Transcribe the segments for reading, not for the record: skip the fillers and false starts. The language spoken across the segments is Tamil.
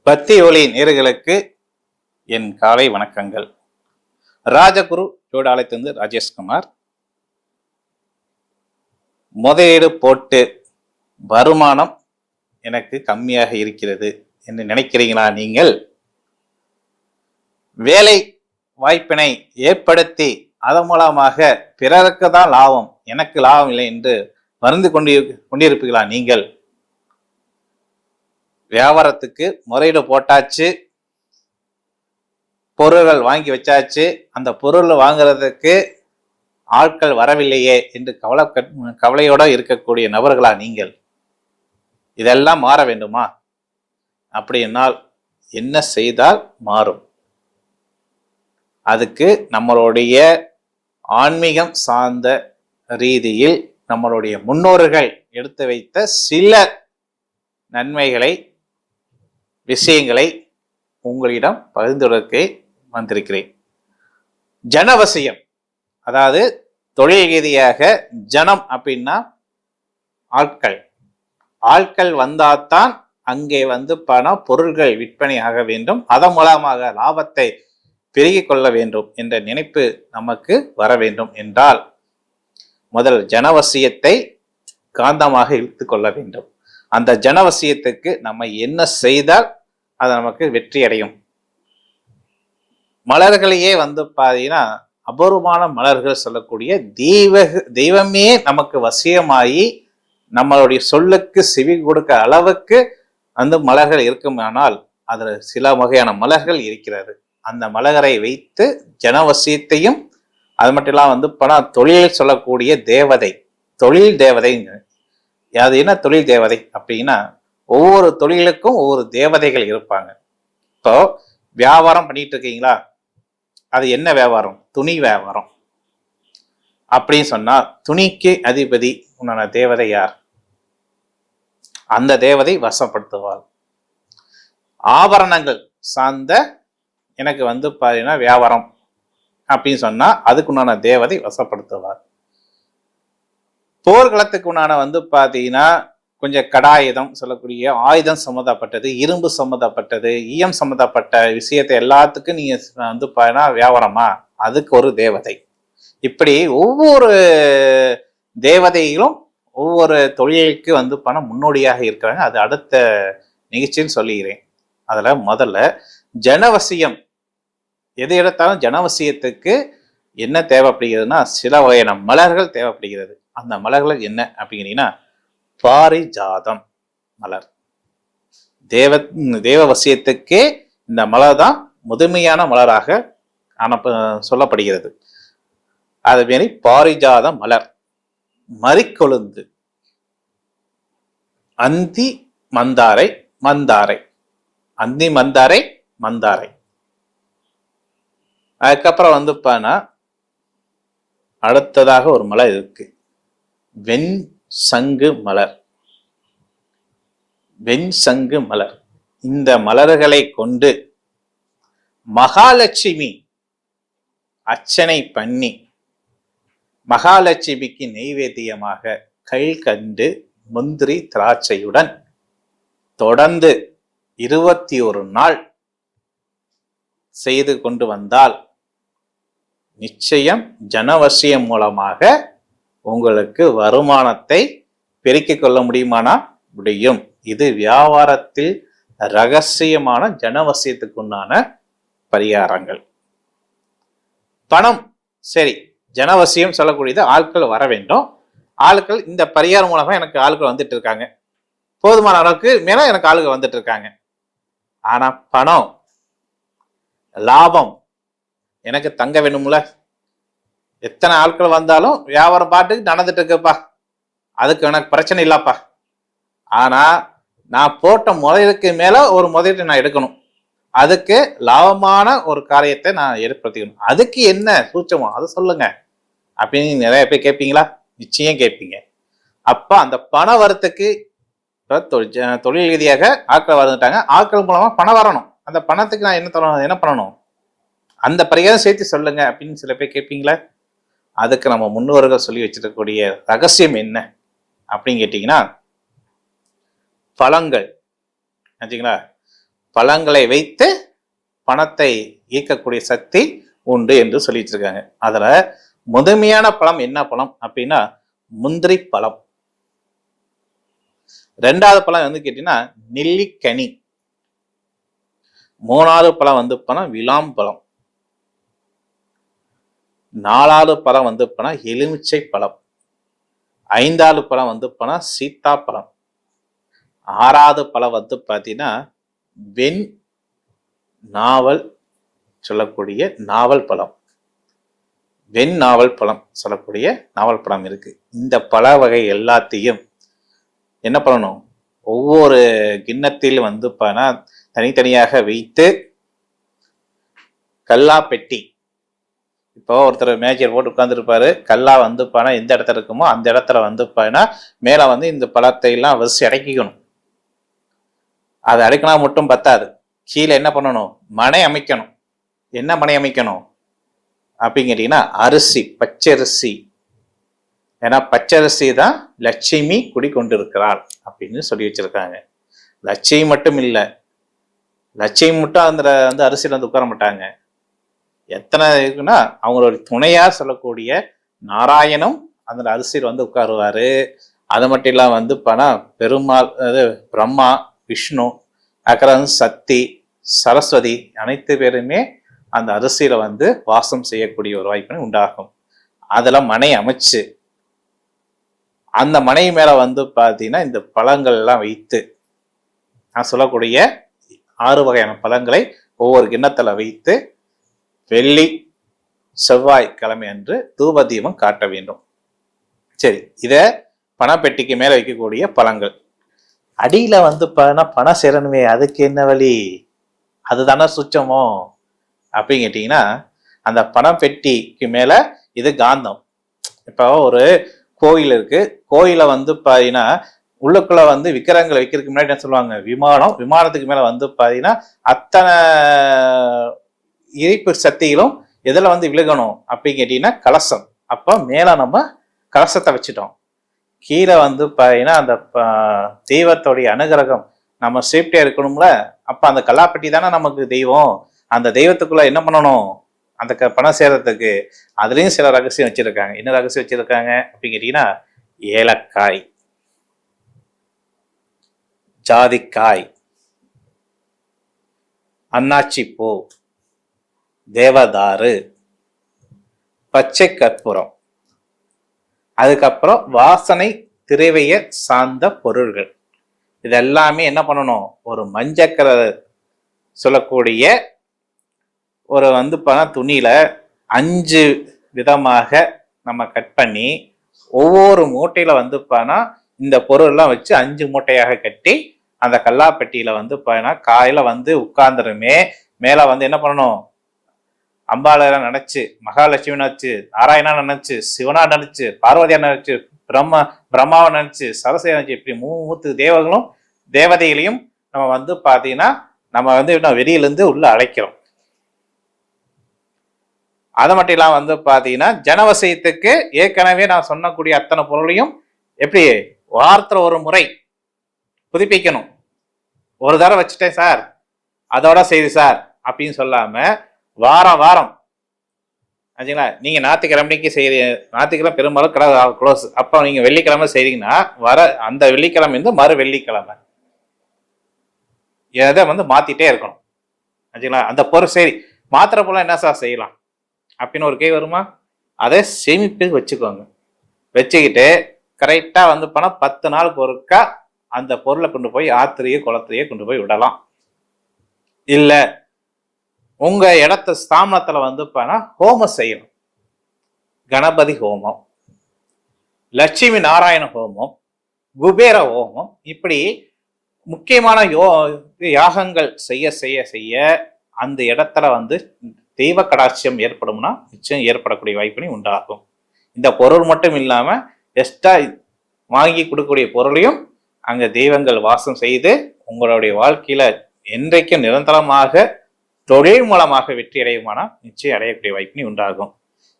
பக்தி ஒளி நேயர்களுக்கு என் காலை வணக்கங்கள். ராஜகுரு ஜோடாலயத்திலிருந்து ராஜேஷ்குமார். முதலீடு போட்டு வருமானம் எனக்கு கம்மியாக இருக்கிறது என்று நினைக்கிறீங்களா? நீங்கள் வேலை வாய்ப்பினை ஏற்படுத்தி அதன் மூலமாக பிறருக்கு தான் லாபம், எனக்கு லாபம் இல்லை என்று மருந்து கொண்டிருப்பீர்களா? நீங்கள் வியாபாரத்துக்கு முறையீடு போட்டாச்சு, பொருள்கள் வாங்கி வச்சாச்சு, அந்த பொருள் வாங்குறதுக்கு ஆட்கள் வரவில்லையே என்று கவலையோட இருக்கக்கூடிய நபர்களா நீங்கள்? இதெல்லாம் மாற வேண்டுமா? அப்படின்னால் என்ன செய்தால் மாறும்? அதுக்கு நம்மளுடைய ஆன்மீகம் சார்ந்த ரீதியில் நம்மளுடைய முன்னோர்கள் எடுத்து வைத்த சில நன்மைகளை, விஷயங்களை உங்களிடம் பகிர்ந்துள்ளதற்கு வந்திருக்கிறேன். ஜனவசியம், அதாவது தொழில் ரீதியாக ஜனம் அப்படின்னா ஆட்கள் வந்தால்தான் அங்கே பண பொருள்கள் விற்பனை ஆக வேண்டும், அதன் மூலமாக லாபத்தை பெருகிக் கொள்ள வேண்டும் என்ற நினைப்பு நமக்கு வர வேண்டும் என்றால் முதல் ஜனவசியத்தை காந்தமாக இழுத்து கொள்ள வேண்டும். அந்த ஜனவசியத்துக்கு நம்ம என்ன செய்தால் அது நமக்கு வெற்றி அடையும்? மலர்களையே பாத்தீங்கன்னா அபூர்வமான மலர்கள் சொல்லக்கூடிய தெய்வமே நமக்கு வசியமாயி நம்மளுடைய சொல்லுக்கு செவி கொடுக்க அளவுக்கு அந்த மலர்கள் இருக்குமானால் அதுல சில வகையான மலர்கள் இருக்கிறது. அந்த மலரை வைத்து ஜனவசியத்தையும், அது மட்டும் இல்லாம தொழில் சொல்லக்கூடிய தேவதை, தொழில் தேவதைங்க. அது என்ன தொழில் தேவதை அப்படின்னா, ஒவ்வொரு தொழிலுக்கும் ஒவ்வொரு தேவதைகள் இருப்பாங்க. இப்போ வியாபாரம் பண்ணிட்டு இருக்கீங்களா, அது என்ன வியாபாரம்? துணி வியாபாரம் அப்படின்னு சொன்னா துணிக்கு அதிபதி உன்னான தேவதை யார்? அந்த தேவதை வசப்படுத்துவாள். ஆபரணங்கள் சார்ந்த எனக்கு பாத்தீங்கன்னா வியாபாரம் அப்படின்னு சொன்னா அதுக்கு உண்டான தேவதை வசப்படுத்துவார். போர்க்களத்துக்கு உண்டான பாத்தீங்கன்னா கொஞ்சம் கடாயுதம் சொல்லக்கூடிய ஆயுதம் சம்மந்தப்பட்டது, இரும்பு சம்மந்தப்பட்டது, ஈயம் சம்மந்தப்பட்ட விஷயத்தை எல்லாத்துக்கும் நீங்க பாத்தீங்கன்னா வியாபாரமா, அதுக்கு ஒரு தேவதை. இப்படி ஒவ்வொரு தேவதைகளும் ஒவ்வொரு தொழிலுக்கு பணம் முன்னோடியாக இருக்கிறாங்க. அது அடுத்த நிகழ்ச்சின்னு சொல்லிக்கிறேன். அதுல முதல்ல ஜனவசியம், எது எடுத்தாலும் ஜனவசியத்துக்கு என்ன தேவைப்படுகிறதுனா சில வகையான மலர்கள் தேவைப்படுகிறது. அந்த மலர்கள் என்ன அப்படிங்கிறீங்கன்னா பாரிஜாதம் மலர். தேவவசியத்துக்கே இந்த மலர் தான் முதுமையான மலராக சொல்லப்படுகிறது. அது மாரி பாரிஜாத மலர், மறிக்கொழுந்து, அந்தி மந்தாரை, அந்தி மந்தாரை. அதுக்கப்புறம் அடுத்ததாக ஒரு மலர் இருக்கு, வெண் சங்கு மலர். இந்த மலர்களை கொண்டு மகாலட்சுமி அர்ச்சனை பண்ணி மகாலட்சுமிக்கு நெய்வேத்தியமாக கண்டு முந்திரி திராட்சையுடன் தொடர்ந்து 21 நாள் செய்து கொண்டு வந்தால் நிச்சயம் ஜனவசியம் மூலமாக உங்களுக்கு வருமானத்தை பெருக்கிக் கொள்ள முடியுமானா முடியும். இது வியாபாரத்தில் ரகசியமான ஜனவசியத்துக்குண்டான பரிகாரங்கள். பணம் சரி, ஜனவசியம் சொல்லக்கூடியது ஆட்கள் வர வேண்டும். ஆட்கள் இந்த பரிகாரம் மூலமா எனக்கு ஆட்கள் வந்துட்டு இருக்காங்க, போதுமான அளவுக்கு மேல எனக்கு ஆளுங்க வந்துட்டு இருக்காங்க. ஆனா பணம், லாபம் எனக்கு தங்க வேணும்ல. எத்தனை ஆட்கள் வந்தாலும் வியாபாரம் பாட்டுக்கு நடந்துட்டு இருக்குப்பா, அதுக்கு எனக்கு பிரச்சனை இல்லப்பா. ஆனா நான் போட்ட முதலுக்கு மேல ஒரு முதலீட்டை நான் எடுக்கணும், அதுக்கு லாபமான ஒரு காரியத்தை நான் ஏற்படுத்திக்கணும். அதுக்கு என்ன சூட்சமோ அதை சொல்லுங்க அப்படின்னு நிறைய பேர் கேட்பீங்களா? நிச்சயம் கேட்பீங்க. அப்ப அந்த பண வரத்துக்கு தொழில் ரீதியாக ஆட்கள் வந்துட்டாங்க, ஆட்கள் மூலமா பணம் வரணும். அந்த பணத்துக்கு நான் என்ன பண்ணணும், அந்த பரிகாரம் சேர்த்து சொல்லுங்க அப்படின்னு சில பேர் கேட்பீங்களா? அதுக்கு நம்ம முன்னோர்கள் சொல்லி வச்சிருக்கக்கூடிய ரகசியம் என்ன அப்படின்னு கேட்டீங்கன்னா, பழங்கள். பழங்களை வைத்து பணத்தை ஈர்க்கக்கூடிய சக்தி உண்டு என்று சொல்லிட்டு இருக்காங்க. அதுல முதன்மையான பழம் என்ன பழம் அப்படின்னா முந்திரி பழம். ரெண்டாவது பழம் வந்து கேட்டீங்கன்னா நெல்லிக்கனி. மூணாவது பழம் வந்து விளாம்பழம். நாலாவது பழம் வந்து எலுமிச்சை பழம். ஐந்தாவது பழம் வந்து சீத்தா பழம். ஆறாவது பழம் வந்து பார்த்தீங்கன்னா வெண் நாவல் சொல்லக்கூடிய நாவல் பழம். வெண் நாவல் பழம் சொல்லக்கூடிய நாவல் பழம் இருக்கு. இந்த பழ வகை எல்லாத்தையும் என்ன பண்ணணும், ஒவ்வொரு கிண்ணத்தில் வந்து தனித்தனியாக வைத்து கல்லா பெட்டி, இப்போ ஒருத்தர் மேஜர் போட்டு உட்கார்ந்துருப்பாரு, கல்லா வந்து எந்த இடத்துல இருக்குமோ அந்த இடத்துல வந்து மேல வந்து இந்த பழத்தை எல்லாம் வரிசை அடைக்கணும். அது அடைக்கினா மட்டும் பத்தாது, கீழே என்ன பண்ணணும், மனை அமைக்கணும். என்ன மனை அமைக்கணும் அப்படின்னு கேட்டீங்கன்னா அரிசி, பச்சரிசி. ஏன்னா பச்சரிசி தான் லட்சுமி குடிக்கொண்டிருக்கிறாள் அப்படின்னு சொல்லி வச்சிருக்காங்க. லட்சுமி மட்டும் இல்லை, லட்சுமி மட்டும் அந்த வந்து அரிசியில் வந்து உட்கார மாட்டாங்க. எத்தனை இருக்குன்னா அவங்களோட துணையா சொல்லக்கூடிய நாராயணம் அந்த அரிசியில் வந்து உட்காருவாரு. அது மட்டும் இல்லாம வந்து பெருமாள், அது பிரம்மா, விஷ்ணு, அக்கறம், சக்தி, சரஸ்வதி அனைத்து பேருமே அந்த அரிசியில வந்து வாசம் செய்யக்கூடிய ஒரு வாய்ப்பு உண்டாகும். அதுல மனை அமைச்சு அந்த மனை மேல வந்து பார்த்தீங்கன்னா இந்த பழங்கள் எல்லாம் வைத்து, நான் சொல்லக்கூடிய 6 வகையான பழங்களை ஒவ்வொரு கிண்ணத்துல வைத்து வெள்ளி செவ்வாய் கிழமை அன்று தூப தீபம் காட்ட வேண்டும். சரி, இத பணப்பெட்டிக்கு மேல வைக்கக்கூடிய பழங்கள். அடியில வந்து பணம் சேரணுமே, அதுக்கு என்ன வழி, அதுதானே சுச்சமோ அப்படின்னு கேட்டீங்கன்னா அந்த பணப்பெட்டிக்கு மேல இது காந்தம். இப்போ ஒரு கோயில் இருக்கு, கோயில வந்து பாத்தீங்கன்னா உள்ளுக்குள்ள வந்து விக்கிரகங்களை வைக்கிறதுக்கு முன்னாடி என்ன சொல்லுவாங்க, விமானம். விமானத்துக்கு மேல வந்து பாத்தீங்கன்னா அத்தனை எரிப்பு சக்திகளும் எதுல வந்து விழுகணும் அப்படின்னு கேட்டீங்கன்னா கலசம். அப்ப மேல நம்ம கலசத்தை வச்சுட்டோம், கீழே வந்து பாத்தீங்கன்னா அந்த தெய்வத்தோடைய அனுகிரகம் நம்ம சேஃப்டியா இருக்கணும்ல. அப்ப அந்த கல்லாப்பட்டி தானே நமக்கு தெய்வம். அந்த தெய்வத்துக்குள்ள என்ன பண்ணணும், அந்த பணம் சேர்றதுக்கு அதுலயும் சில ரகசியம் வச்சிருக்காங்க. என்ன ரகசியம் வச்சிருக்காங்க அப்படின்னு கேட்டீங்கன்னா ஏலக்காய், ஜாதிக்காய், அன்னாச்சி பூ, தேவதாரு, பச்சை கற்பூரம், அதுக்கப்புறம் வாசனை திரவிய சார்ந்த பொருள்கள். இதெல்லாமே என்ன பண்ணணும், ஒரு மஞ்சக்கரை சொல்லக்கூடிய ஒரு வந்து துணியில 5 விதமாக நம்ம கட் பண்ணி ஒவ்வொரு மூட்டையில வந்து இந்த பொருள்லாம் வச்சு 5 மூட்டையாக கட்டி அந்த கல்லாப்பெட்டியில வந்து காயில வந்து உட்கார்ந்துருமே. மேல வந்து என்ன பண்ணணும், அம்பாளை நினைச்சு, மகாலட்சுமி நினைச்சு, நாராயணா நினைச்சு, சிவனா நினைச்சு, பார்வதியா நினைச்சு, பிரம்மாவை நினைச்சு, சரஸ்வதி நினைச்சு, இப்படி 3 தேவர்களும் தேவதைகளையும் நம்ம வந்து பாத்தீங்கன்னா நம்ம வந்து வெளியிலிருந்து உள்ள அழைக்கிறோம். அது மட்டும் இல்லாம வந்து பாத்தீங்கன்னா ஜனவசியத்துக்கு ஏற்கனவே நான் சொன்னக்கூடிய அத்தனை பொருளையும் எப்படி வாரத்துல ஒரு முறை புதுப்பிக்கணும். ஒரு தடவை வச்சுட்டேன் சார், அதோட செய்தி சார் அப்படின்னு சொல்லாம வாரம் வாரம் ஆச்சுங்களா. நீங்க ஞாயிற்றுக்கிழமைக்கு செய்ய, ஞாயிற்றுக்கிழமை பெரும்பாலும் கடை க்ளோஸ். அப்போ நீங்க வெள்ளிக்கிழமை செய்றீங்கன்னா வர அந்த வெள்ளிக்கிழமை இருந்து மறு வெள்ளிக்கிழமை எதை வந்து மாத்திட்டே இருக்கணும் ஆச்சுங்களா. அந்த பொருள் சரி மாத்திர போல என்ன சார் செய்யலாம் அப்படின்னு ஒரு கேள்வி வருமா, அதை சேமிப்பு வச்சுக்கோங்க. வச்சுக்கிட்டு கரெக்டா வந்து 10 நாளுக்கு ஒருக்கா அந்த பொருளை கொண்டு போய் ஆத்திரையோ குளத்திலேயே கொண்டு போய் விடலாம். இல்ல உங்க இடத்த ஸ்தாபனத்துல வந்து ஹோமம் செய்யணும். கணபதி ஹோமம், லட்சுமி நாராயண ஹோமம், குபேர ஹோமம், இப்படி முக்கியமான யாகங்கள் செய்ய செய்ய செய்ய அந்த இடத்துல வந்து தெய்வ கடாட்சியம் ஏற்படும்னா நிச்சயம் ஏற்படக்கூடிய வாய்ப்பினை உண்டாகும். இந்த பொருள் மட்டும் இல்லாம எக்ஸ்ட்ரா வாங்கி கொடுக்கக்கூடிய பொருளையும் அங்க தெய்வங்கள் வாசம் செய்து உங்களுடைய வாழ்க்கையில என்றைக்கும் நிரந்தரமாக தொழில் மூலமாக வெற்றி அடையுமானா நிச்சயம் அடையக்கூடிய வாய்ப்பினை உண்டாகும்.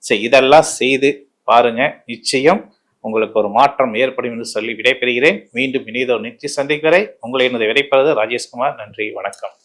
சரி, இதெல்லாம் செய்து பாருங்க, நிச்சயம் உங்களுக்கு ஒரு மாற்றம் ஏற்படும் என்று சொல்லி விடைபெறுகிறேன். மீண்டும் இனிதோ நிச்சயம் சந்திக்கிறேன். உங்களை எனது விடைபெறுவது ராஜேஷ்குமார். நன்றி, வணக்கம்.